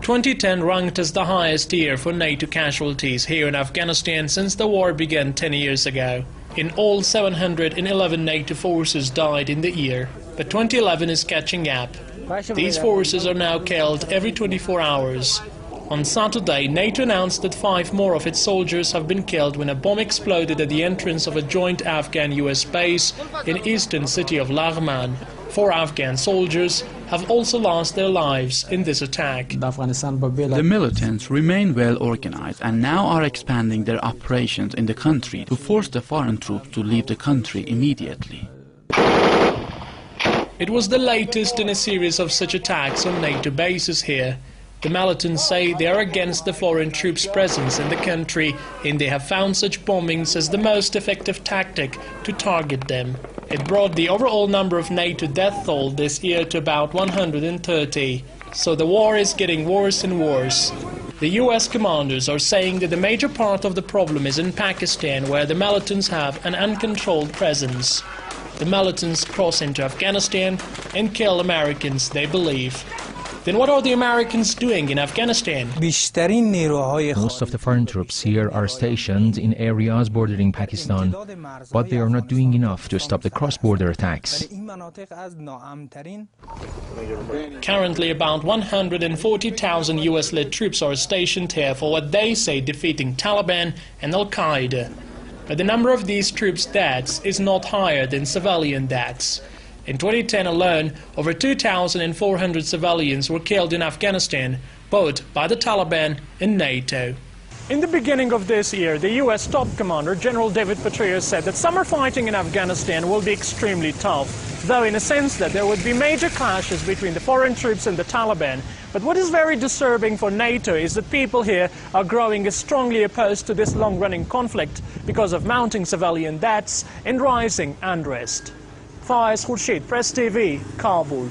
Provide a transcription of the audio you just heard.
2010 ranked as the highest year for NATO casualties here in Afghanistan since the war began 10 years ago. In all, 711 NATO forces died in the year, but 2011 is catching up. These forces are now killed every 24 hours. On Saturday, NATO announced that 5 more of its soldiers have been killed when a bomb exploded at the entrance of a joint Afghan-US base in eastern city of Laghman. 4 Afghan soldiers have also lost their lives in this attack. The militants remain well organized and now are expanding their operations in the country to force the foreign troops to leave the country immediately. It was the latest in a series of such attacks on NATO bases here. The militants say they are against the foreign troops' presence in the country, and they have found such bombings as the most effective tactic to target them. It brought the overall number of NATO death toll this year to about 130. So the war is getting worse and worse. The US commanders are saying that the major part of the problem is in Pakistan, where the militants have an uncontrolled presence. The militants cross into Afghanistan and kill Americans, they believe. Then what are the Americans doing in Afghanistan? Most of the foreign troops here are stationed in areas bordering Pakistan, but they are not doing enough to stop the cross-border attacks. Currently, about 140,000 US-led troops are stationed here for what they say defeating Taliban and Al-Qaeda. But the number of these troops' deaths is not higher than civilian deaths. In 2010 alone, over 2,400 civilians were killed in Afghanistan, both by the Taliban and NATO. In the beginning of this year, the US top commander, General David Petraeus, said that summer fighting in Afghanistan will be extremely tough, though in a sense that there would be major clashes between the foreign troops and the Taliban. But what is very disturbing for NATO is that people here are growing strongly opposed to this long-running conflict because of mounting civilian deaths and rising unrest. Faiz Khurshid, Press TV, Kabul.